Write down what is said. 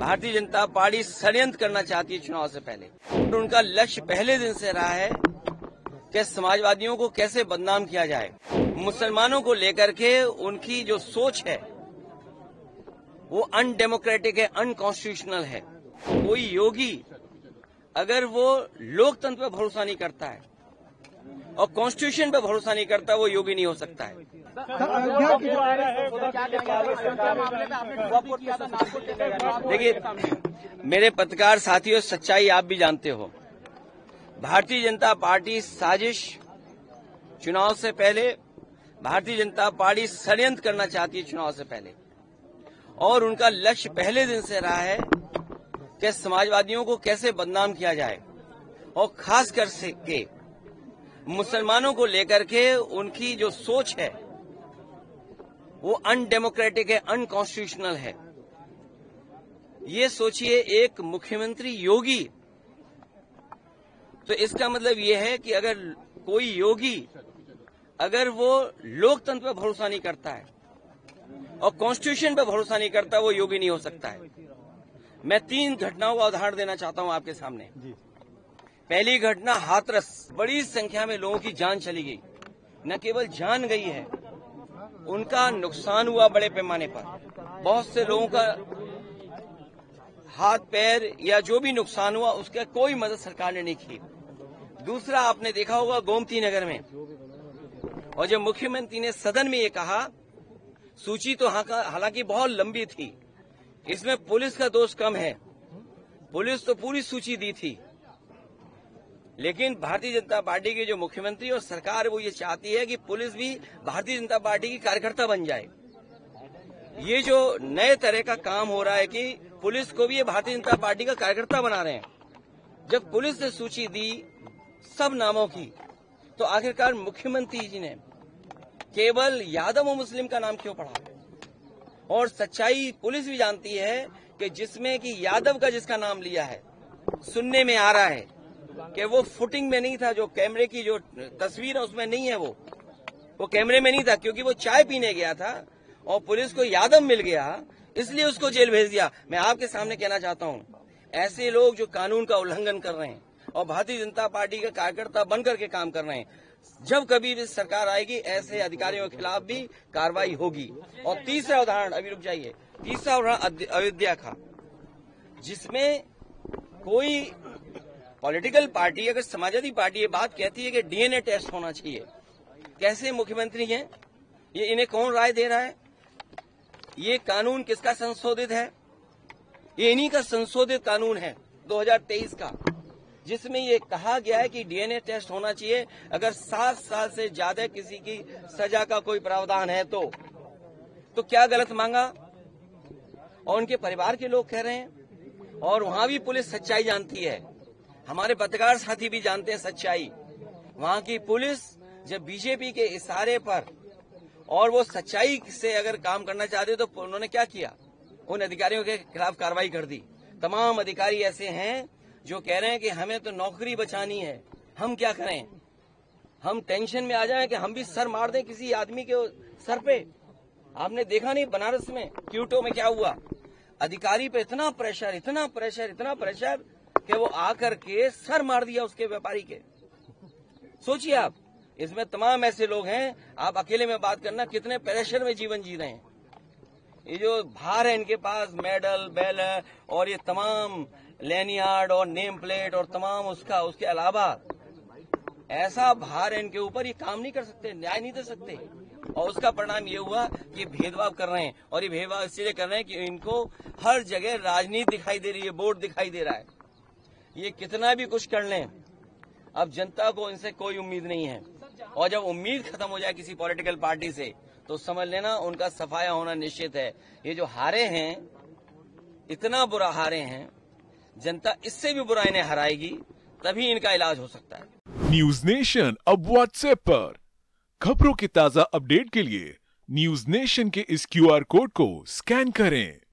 Bharatiya Janata party षड्यंत्र करना चाहती है चुनाव से पहले। तो उनका लक्ष्य पहले दिन से रहा है कि समाजवादियों को कैसे बदनाम किया जाए। मुसलमानों को लेकर के उनकी जो सोच है वो अनडेमोक्रेटिक है, अनकॉन्स्टिट्यूशनल है। कोई योगी अगर वो लोकतंत्र पर भरोसा नहीं करता है और कॉन्स्टिट्यूशन पर भरोसा नहीं करता, वो योगी नहीं हो सकता है। देखिए मेरे पत्रकार साथियों, सच्चाई आप भी जानते हो। भारतीय जनता पार्टी साजिश, चुनाव से पहले भारतीय जनता पार्टी षड्यंत्र करना चाहती है चुनाव से पहले, और उनका लक्ष्य पहले दिन से रहा है कि समाजवादियों को कैसे बदनाम किया जाए और खास कर के मुसलमानों को लेकर के उनकी जो सोच है वो अनडेमोक्रेटिक है, अनकॉन्स्टिट्यूशनल है। ये सोचिए, एक मुख्यमंत्री योगी, तो इसका मतलब ये है कि अगर कोई योगी अगर वो लोकतंत्र पर भरोसा नहीं करता है और कॉन्स्टिट्यूशन पर भरोसा नहीं करता, वो योगी नहीं हो सकता है। मैं 3 घटनाओं का उदाहरण देना चाहता हूं आपके सामने। पहली घटना हाथरस, बड़ी संख्या में लोगों की जान चली गई। न केवल जान गई है, उनका नुकसान हुआ बड़े पैमाने पर। बहुत से लोगों का हाथ पैर या जो भी नुकसान हुआ, उसका कोई मदद सरकार ने नहीं की। दूसरा आपने देखा होगा गोमती नगर में, और जब मुख्यमंत्री ने सदन में ये कहा, सूची तो हालांकि बहुत लंबी थी, इसमें पुलिस का दोष कम है, पुलिस तो पूरी सूची दी थी, लेकिन भारतीय जनता पार्टी के जो मुख्यमंत्री और सरकार वो ये चाहती है कि पुलिस भी भारतीय जनता पार्टी की कार्यकर्ता बन जाए। ये जो नए तरह का काम हो रहा है कि पुलिस को भी ये भारतीय जनता पार्टी का कार्यकर्ता बना रहे हैं। जब पुलिस ने सूची दी सब नामों की, तो आखिरकार मुख्यमंत्री जी ने केवल यादव और मुस्लिम का नाम क्यों पढ़ा? और सच्चाई पुलिस भी जानती है कि जिसमें कि यादव का जिसका नाम लिया है, सुनने में आ रहा है कि वो फुटिंग में नहीं था, जो कैमरे की जो तस्वीर है उसमें नहीं है, वो कैमरे में नहीं था, क्योंकि वो चाय पीने गया था और पुलिस को यादव मिल गया, इसलिए उसको जेल भेज दिया। मैं आपके सामने कहना चाहता हूं, ऐसे लोग जो कानून का उल्लंघन कर रहे हैं और भारतीय जनता पार्टी का कार्यकर्ता बनकर के काम कर रहे हैं, जब कभी भी सरकार आएगी ऐसे अधिकारियों के खिलाफ भी कार्रवाई होगी। और तीसरा उदाहरण, अभी रुक जाइए, तीसरा उदाहरण अयोध्या का, जिसमें कोई पॉलिटिकल पार्टी, अगर समाजवादी पार्टी ये बात कहती है कि डीएनए टेस्ट होना चाहिए, कैसे मुख्यमंत्री हैं ये, इन्हें कौन राय दे रहा है? ये कानून किसका संशोधित है? ये इन्हीं का संशोधित कानून है 2023 का, जिसमें ये कहा गया है कि डीएनए टेस्ट होना चाहिए अगर 7 साल से ज्यादा किसी की सजा का कोई प्रावधान है तो क्या गलत मांगा? और उनके परिवार के लोग कह रहे हैं, और वहां भी पुलिस सच्चाई जानती है, हमारे पत्रकार साथी भी जानते हैं सच्चाई। वहां की पुलिस जब बीजेपी के इशारे पर और वो सच्चाई से अगर काम करना चाहते तो उन्होंने क्या किया? उन अधिकारियों के खिलाफ कार्रवाई कर दी। तमाम अधिकारी ऐसे हैं जो कह रहे हैं कि हमें तो नौकरी बचानी है, हम क्या करें? हम टेंशन में आ जाएं कि हम भी सर मार दें किसी आदमी के सर पे। आपने देखा नहीं बनारस में क्यूटो में क्या हुआ? अधिकारी पे इतना प्रेशर, इतना प्रेशर, इतना प्रेशर कि वो आकर के सर मार दिया उसके व्यापारी के। सोचिए आप, इसमें तमाम ऐसे लोग हैं, आप अकेले में बात करना कितने प्रेशर में जीवन जी रहे हैं। ये जो भार है इनके पास, मेडल, बैनर और ये तमाम लैनियार्ड और नेम प्लेट और तमाम उसके अलावा ऐसा भार है इनके ऊपर, ये काम नहीं कर सकते, न्याय नहीं दे सकते। और उसका परिणाम ये हुआ कि भेदभाव कर रहे हैं, और ये भेदभाव इसलिए कर रहे हैं कि इनको हर जगह राजनीति दिखाई दे रही है, वोट दिखाई दे रहा है। ये कितना भी कुछ कर लें, अब जनता को इनसे कोई उम्मीद नहीं है, और जब उम्मीद खत्म हो जाए किसी पॉलिटिकल पार्टी से तो समझ लेना उनका सफाया होना निश्चित है। ये जो हारे हैं, इतना बुरा हारे हैं, जनता इससे भी बुरा इन्हें हराएगी, तभी इनका इलाज हो सकता है। न्यूज नेशन अब व्हाट्सएप पर खबरों की ताजा अपडेट के लिए न्यूज नेशन के इस QR कोड को स्कैन करें।